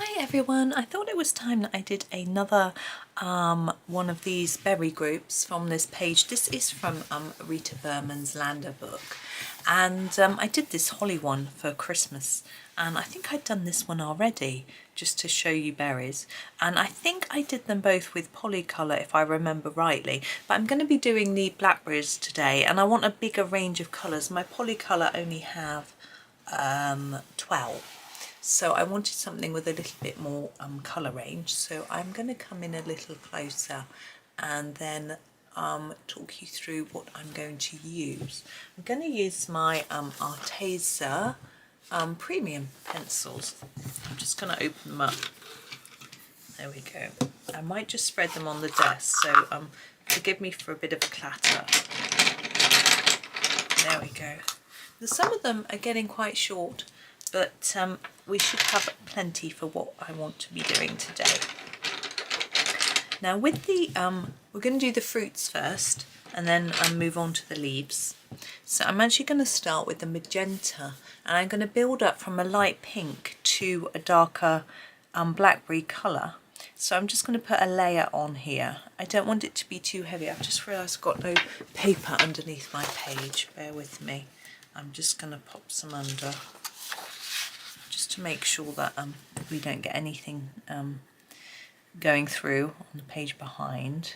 Hi everyone, I thought it was time that I did another one of these berry groups from this page. This is from Rita Berman's Lande book, and I did this holly one for Christmas, and I think I'd done this one already just to show you berries, and I think I did them both with polycolour if I remember rightly, but I'm going to be doing the blackberries today and I want a bigger range of colours. My polycolour only have 12. So I wanted something with a little bit more colour range, so I'm going to come in a little closer and then talk you through what I'm going to use. I'm going to use my Arteza Premium pencils. I'm just going to open them up. There we go. I might just spread them on the desk, so forgive me for a bit of a clatter. There we go. Now, some of them are getting quite short, but we should have plenty for what I want to be doing today. Now with the, we're going to do the fruits first and then move on to the leaves. So I'm actually going to start with the magenta, and I'm going to build up from a light pink to a darker blackberry colour. So I'm just going to put a layer on here. I don't want it to be too heavy. I've just realised I've got no paper underneath my page. Bear with me. I'm just going to pop some under, just to make sure that we don't get anything going through on the page behind.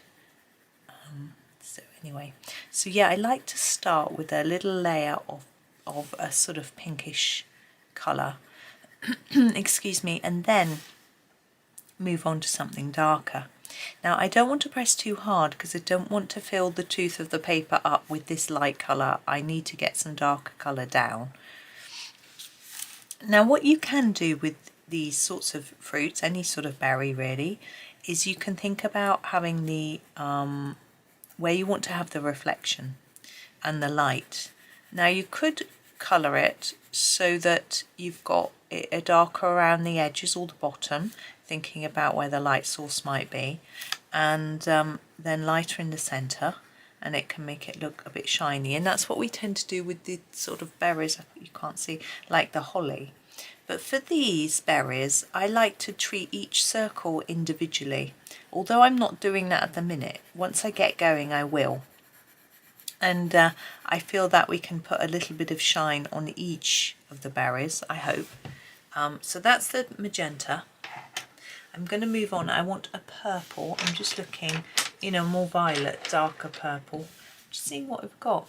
So anyway, so yeah, I like to start with a little layer of a sort of pinkish colour, excuse me, and then move on to something darker. Now I don't want to press too hard because I don't want to fill the tooth of the paper up with this light colour. I need to get some darker colour down. Now what you can do with these sorts of fruits, any sort of berry really, is you can think about having the where you want to have the reflection and the light. Now you could colour it so that you've got it darker around the edges or the bottom, thinking about where the light source might be, and then lighter in the centre, and it can make it look a bit shiny. And that's what we tend to do with the sort of berries you can't see, like the holly. But for these berries, I like to treat each circle individually, although I'm not doing that at the minute. Once I get going, I will. And I feel that we can put a little bit of shine on each of the berries, I hope. So that's the magenta. I'm going to move on. I want a purple. I'm just looking, you know, more violet, darker purple. Just seeing what we've got.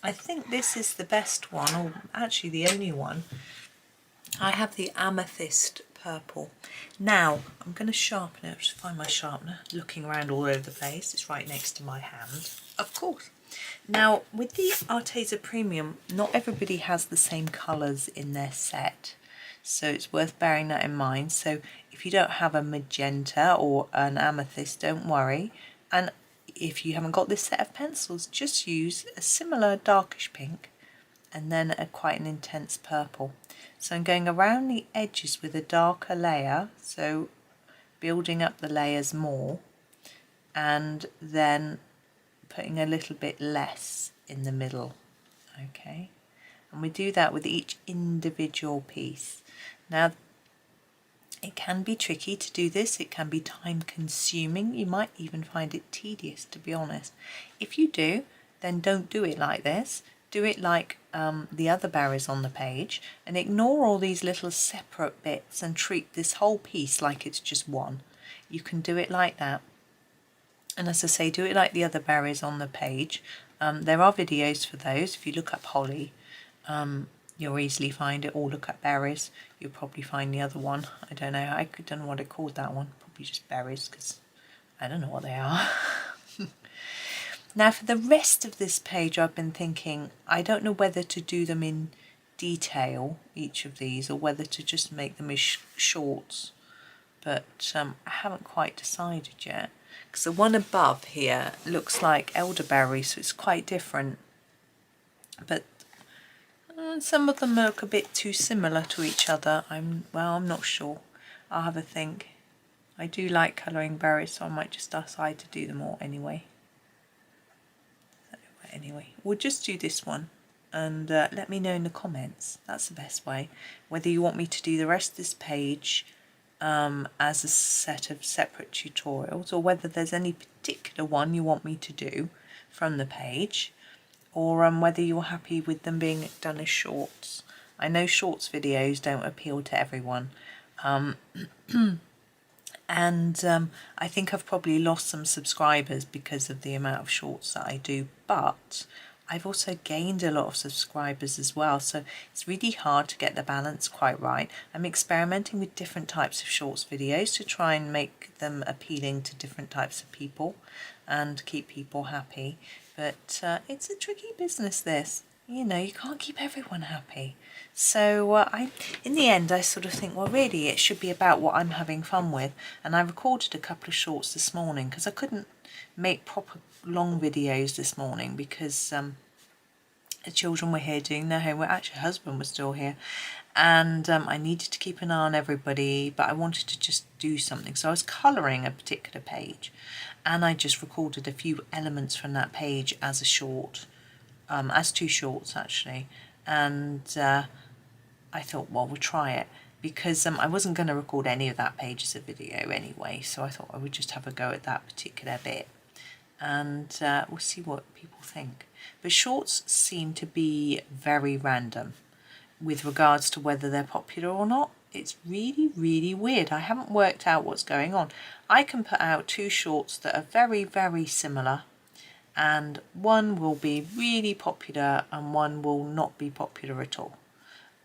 I think this is the best one, or actually the only one. I have the amethyst purple. Now I'm going to sharpen it. Just find my sharpener. Looking around all over the place. It's right next to my hand, of course. Now with the Arteza Premium, not everybody has the same colours in their set, so it's worth bearing that in mind. So if you don't have a magenta or an amethyst, don't worry. And if you haven't got this set of pencils, just use a similar darkish pink and then quite an intense purple. So I'm going around the edges with a darker layer, so building up the layers more, and then putting a little bit less in the middle. Okay, and we do that with each individual piece. Now it can be tricky to do this, it can be time consuming, you might even find it tedious, to be honest. If you do, then don't do it like this. Do it like the other berries on the page, and ignore all these little separate bits and treat this whole piece like it's just one. You can do it like that, and as I say, do it like the other berries on the page. There are videos for those. If you look up holly, you'll easily find it, or look up berries, you'll probably find the other one. I don't know, I don't know what it called, that one, probably just berries, because I don't know what they are. Now for the rest of this page, I've been thinking, I don't know whether to do them in detail, each of these, or whether to just make them as shorts, but I haven't quite decided yet, because the one above here looks like elderberry, so it's quite different, but some of them look a bit too similar to each other. I'm not sure. I'll have a think. I do like colouring berries, so I might just decide to do them all anyway. Anyway, we'll just do this one. and let me know in the comments. That's the best way, whether you want me to do the rest of this page as a set of separate tutorials, or whether there's any particular one you want me to do from the page, or whether you're happy with them being done as shorts. I know shorts videos don't appeal to everyone, and I think I've probably lost some subscribers because of the amount of shorts that I do, but I've also gained a lot of subscribers as well, so it's really hard to get the balance quite right. I'm experimenting with different types of shorts videos to try and make them appealing to different types of people and keep people happy, but it's a tricky business, this. You know, you can't keep everyone happy. So in the end, I sort of think, well, really, it should be about what I'm having fun with. And I recorded a couple of shorts this morning because I couldn't make proper long videos this morning because the children were here doing their homework. Actually, husband was still here, and I needed to keep an eye on everybody, but I wanted to just do something. So I was colouring a particular page, and I just recorded a few elements from that page as a short, as two shorts actually, and I thought, well, we'll try it, because I wasn't going to record any of that page as a video anyway, so I thought I would just have a go at that particular bit, and we'll see what people think. But shorts seem to be very random with regards to whether they're popular or not. It's really, really weird. I haven't worked out what's going on. I can put out two shorts that are very, very similar, and one will be really popular and one will not be popular at all.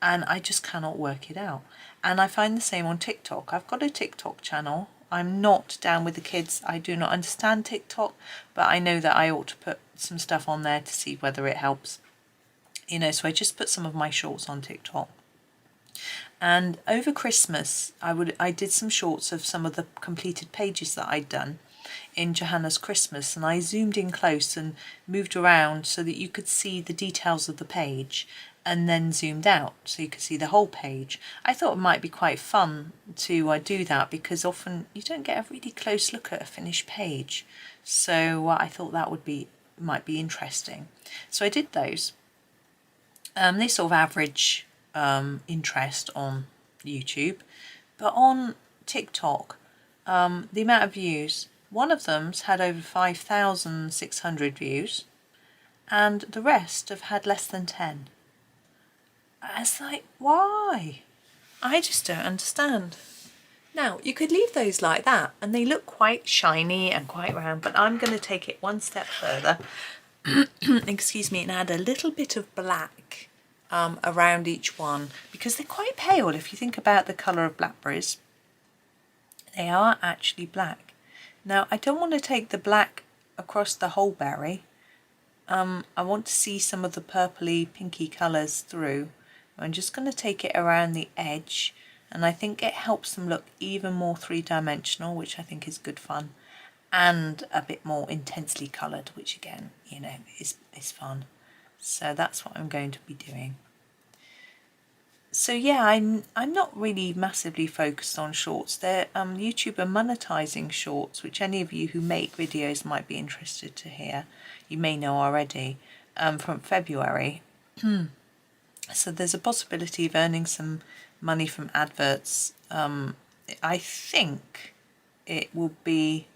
And I just cannot work it out. And I find the same on TikTok. I've got a TikTok channel. I'm not down with the kids. I do not understand TikTok, but I know that I ought to put some stuff on there to see whether it helps. You know, so I just put some of my shorts on TikTok. And over Christmas, I did some shorts of some of the completed pages that I'd done in Johanna's Christmas, and I zoomed in close and moved around so that you could see the details of the page, and then zoomed out so you could see the whole page. I thought it might be quite fun to do that, because often you don't get a really close look at a finished page, so I thought that might be interesting. So I did those. They sort of average interest on YouTube, but on TikTok, the amount of views, one of them's had over 5,600 views, and the rest have had less than 10. It's like, why? I just don't understand. Now, you could leave those like that and they look quite shiny and quite round, but I'm going to take it one step further, excuse me, and add a little bit of black around each one, because they're quite pale. If you think about the colour of blackberries, they are actually black. Now, I don't want to take the black across the whole berry. I want to see some of the purpley pinky colours through. I'm just going to take it around the edge, and I think it helps them look even more three-dimensional, which I think is good fun, and a bit more intensely coloured, which again, you know, is fun. So that's what I'm going to be doing. So yeah, I'm not really massively focused on shorts. They're YouTube are monetizing shorts, which any of you who make videos might be interested to hear. You may know already, from February. So there's a possibility of earning some money from adverts. I think it will be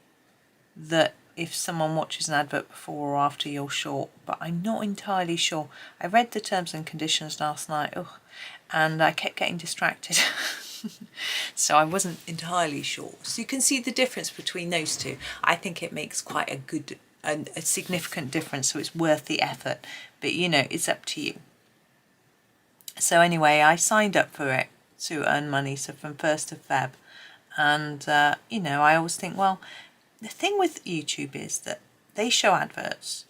that if someone watches an advert before or after your short, but I'm not entirely sure. I read the terms and conditions last night, and I kept getting distracted. So I wasn't entirely sure. So you can see the difference between those two. I think it makes quite a significant difference, so it's worth the effort. But you know, it's up to you. So anyway, I signed up for it to earn money, so from 1st of Feb. And, you know, I always think, well, the thing with YouTube is that they show adverts.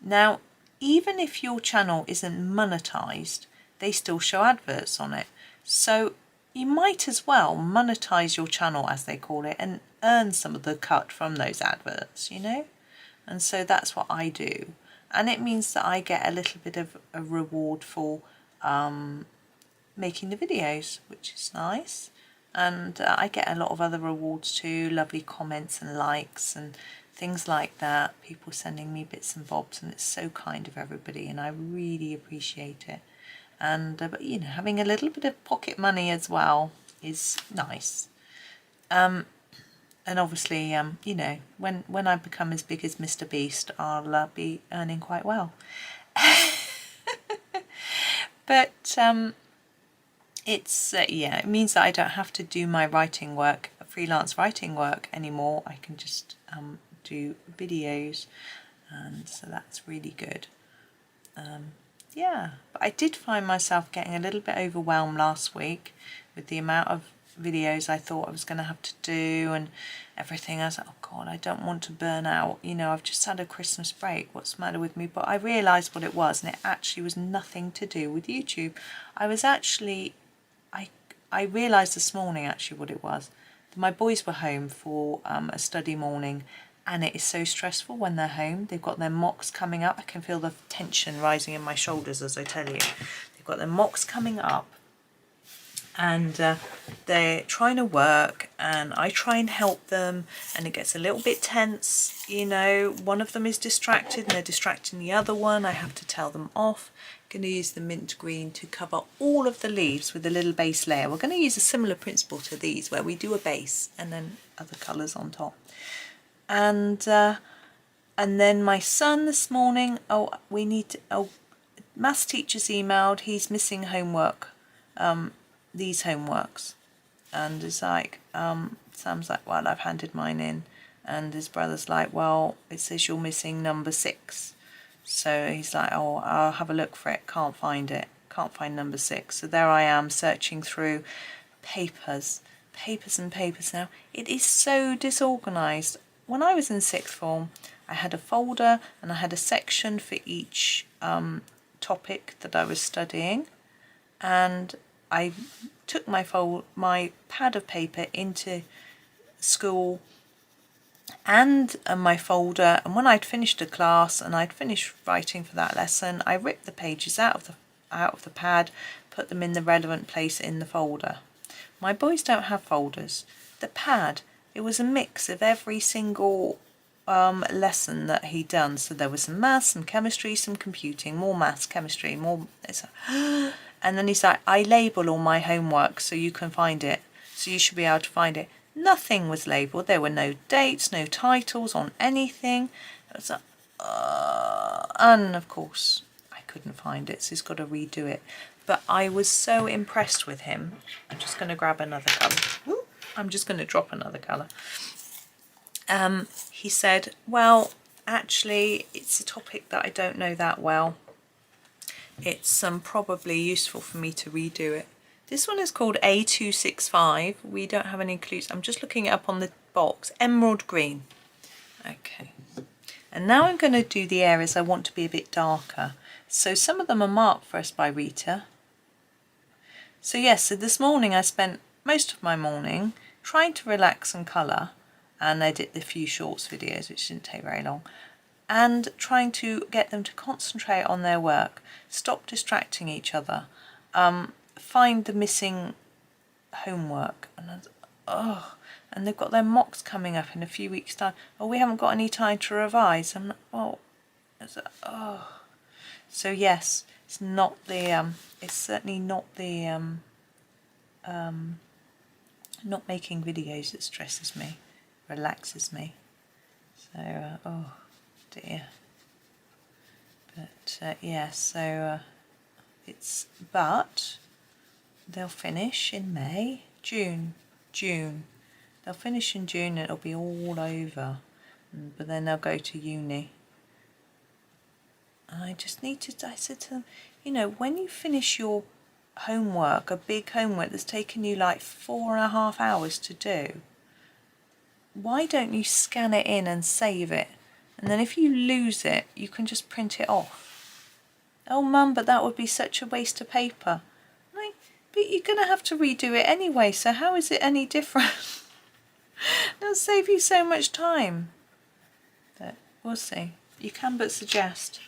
Now, even if your channel isn't monetized, they still show adverts on it. So you might as well monetize your channel, as they call it, and earn some of the cut from those adverts, you know? And so that's what I do. And it means that I get a little bit of a reward for making the videos, which is nice. And I get a lot of other rewards too, lovely comments and likes and things like that, people sending me bits and bobs, and it's so kind of everybody, and I really appreciate it. And but you know, having a little bit of pocket money as well is nice. And obviously, you know, when I become as big as Mr. Beast, I'll be earning quite well. But it's yeah, it means that I don't have to do my writing work, freelance writing work anymore. I can just do videos, and so that's really good. Yeah, but I did find myself getting a little bit overwhelmed last week with the amount of videos I thought I was going to have to do and everything. I was like, oh God, I don't want to burn out. You know, I've just had a Christmas break. What's the matter with me? But I realised what it was, and it actually was nothing to do with YouTube. I was actually, I realised this morning actually what it was. My boys were home for a study morning, and it is so stressful when they're home. They've got their mocks coming up. I can feel the tension rising in my shoulders as I tell you. They've got their mocks coming up, and they're trying to work, and I try and help them, and it gets a little bit tense. You know, one of them is distracted and they're distracting the other one. I have to tell them off. I'm going to use the mint green to cover all of the leaves with a little base layer. We're going to use a similar principle to these, where we do a base and then other colours on top. And then my son this morning, maths teacher's emailed, he's missing homework, these homeworks, and it's like, Sam's like, well, I've handed mine in, and his brother's like, well, it says you're missing number 6, so he's like, oh, I'll have a look for it, can't find it, can't find number 6, so there I am searching through papers and papers now. It is so disorganised. When I was in 6th form, I had a folder and I had a section for each topic that I was studying, and I took my pad of paper into school and my folder, and when I'd finished a class and I'd finished writing for that lesson, I ripped the pages out of the pad, put them in the relevant place in the folder. My boys don't have folders. The pad, it was a mix of every single lesson that he'd done. So there was some maths, some chemistry, some computing, more maths, chemistry, more. And then he's like, I label all my homework so you can find it. So you should be able to find it. Nothing was labelled. There were no dates, no titles on anything. It was like, and of course I couldn't find it, so he's got to redo it. But I was so impressed with him. I'm just going to grab another colour. Ooh, I'm just going to drop another colour. He said, well, actually, it's a topic that I don't know that well. It's probably useful for me to redo it. This one is called A265. We don't have any clues. I'm just looking it up on the box. Emerald green. Okay. And now I'm going to do the areas I want to be a bit darker. So some of them are marked for us by Rita. So yes, so this morning I spent most of my morning trying to relax and colour and edit the few shorts videos, which didn't take very long, and trying to get them to concentrate on their work, stop distracting each other, find the missing homework, and they've got their mocks coming up in a few weeks' time. Oh, we haven't got any time to revise. I'm like, so yes, it's not the it's certainly not the not making videos that stresses me, relaxes me. So oh dear. But yeah, so but they'll finish in May, June. They'll finish in June and it'll be all over. But then they'll go to uni. And I just need to, I said to them, you know, when you finish your homework, a big homework that's taken you like 4.5 hours to do, why don't you scan it in and save it? And then if you lose it, you can just print it off. Oh, Mum, but that would be such a waste of paper. Like, but you're going to have to redo it anyway, so how is it any different? It'll save you so much time. But we'll see. You can but suggest.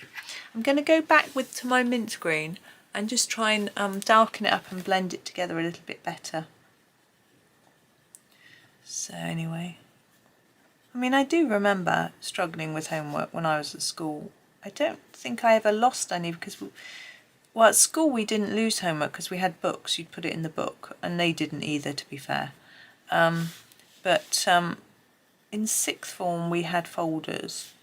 I'm going to go back to my mint green and just try and darken it up and blend it together a little bit better. So anyway, I mean, I do remember struggling with homework when I was at school. I don't think I ever lost any because, well, at school we didn't lose homework because we had books. You'd put it in the book, and they didn't either, to be fair. But in sixth form we had folders,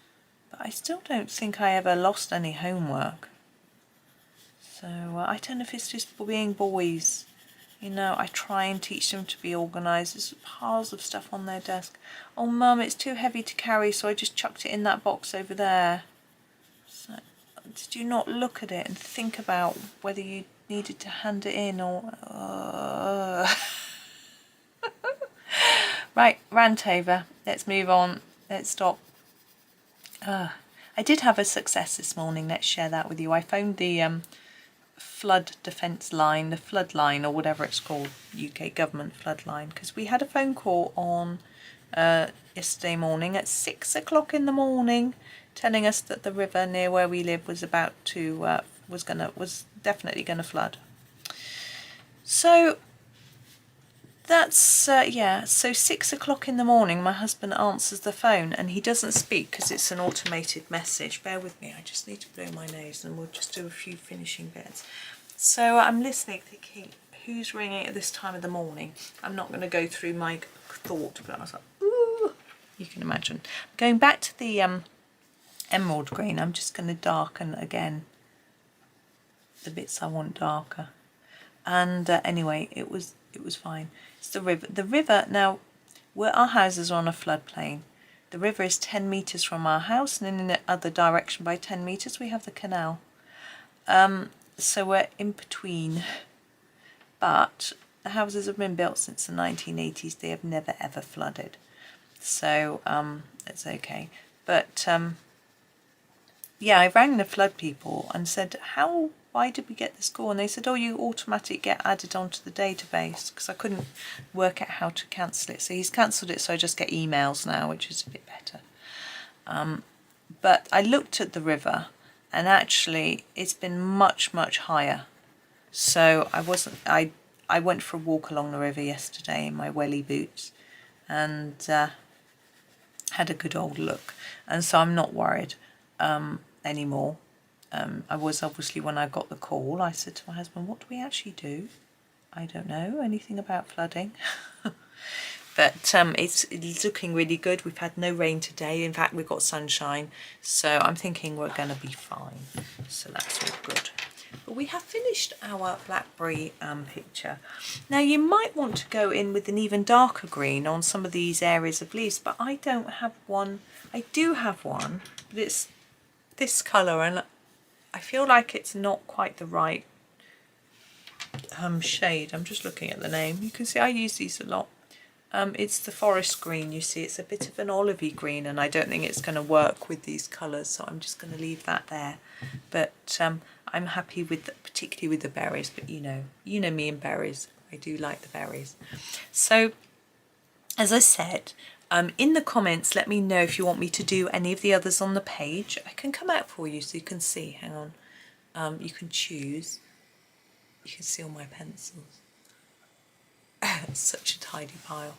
but I still don't think I ever lost any homework. So I don't know if it's just being boys. You know, I try and teach them to be organised. There's piles of stuff on their desk. Oh, Mum, it's too heavy to carry, so I just chucked it in that box over there. So, did you not look at it and think about whether you needed to hand it in or... Right, rant over. Let's move on. Let's stop. I did have a success this morning. Let's share that with you. I phoned the... flood defence line, the flood line, or whatever it's called, UK government flood line, because we had a phone call on yesterday morning at 6 o'clock in the morning telling us that the river near where we live was about to was definitely gonna flood. So that's yeah, so 6 o'clock in the morning my husband answers the phone and he doesn't speak because it's an automated message. Bear with me, I just need to blow my nose and we'll just do a few finishing bits. So I'm listening thinking, who's ringing at this time of the morning? I'm not going to go through my thought, but I was like, ooh, you can imagine. Going back to the emerald green, I'm just going to darken again the bits I want darker. And anyway, it was fine. It's the river. The river, now, our houses are on a floodplain. The river is 10 metres from our house, and in the other direction by 10 metres we have the canal. So we're in between. But the houses have been built since the 1980s. They have never ever flooded. So it's okay. But yeah, I rang the flood people and said, why did we get this call? And they said, oh, you automatically get added onto the database, because I couldn't work out how to cancel it. So he's cancelled it, so I just get emails now, which is a bit better. But I looked at the river and actually it's been much, much higher. So I went for a walk along the river yesterday in my welly boots and had a good old look. And so I'm not worried anymore. I was obviously, when I got the call, I said to my husband, what do we actually do? I don't know anything about flooding. But it's looking really good. We've had no rain today. In fact, we've got sunshine. So I'm thinking we're going to be fine. So that's all good. But we have finished our blackberry picture. Now you might want to go in with an even darker green on some of these areas of leaves, but I don't have one. I do have one, but it's this colour and I feel like it's not quite the right shade. I'm just looking at the name. You can see I use these a lot. It's the forest green, you see. It's a bit of an olivey green and I don't think it's going to work with these colours, so I'm just going to leave that there. But I'm happy with, particularly with the berries, but you know me and berries. I do like the berries. So, as I said, in the comments, let me know if you want me to do any of the others on the page. I can come out for you so you can see. Hang on. You can choose. You can see all my pencils. It's such a tidy pile.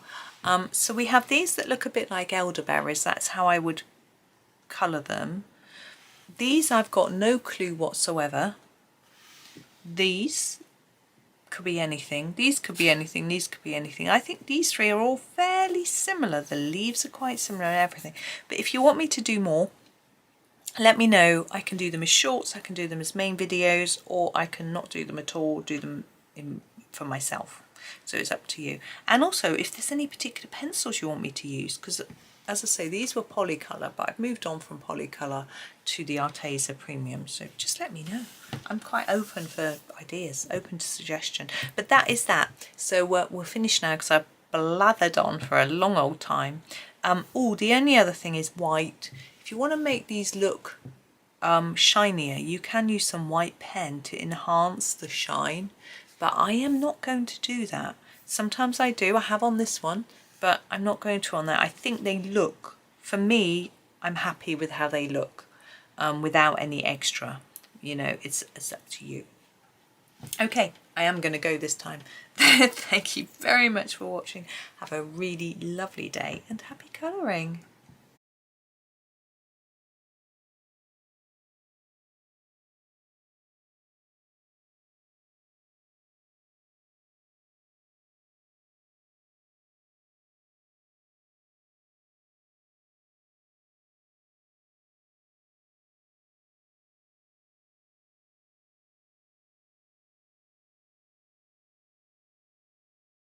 So we have these that look a bit like elderberries. That's how I would colour them. These I've got no clue whatsoever. These could be anything. These could be anything. These could be anything. I think these three are all fairly similar. The leaves are quite similar and everything. But if you want me to do more, let me know. I can do them as shorts, I can do them as main videos, or I can not do them at all, do them for myself. So it's up to you. And also, if there's any particular pencils you want me to use, because as I say, these were Polycolour, but I've moved on from Polycolour to the Arteza Premium. So just let me know. I'm quite open for ideas, open to suggestion. But that is that. So we're finished now because I've blathered on for a long old time. Oh, the only other thing is white. If you want to make these look shinier, you can use some white pen to enhance the shine. But I am not going to do that. Sometimes I do. I have on this one. But I'm not going to on that. I think they look, for me, I'm happy with how they look without any extra. You know, it's up to you. Okay, I am going to go this time. Thank you very much for watching. Have a really lovely day and happy colouring.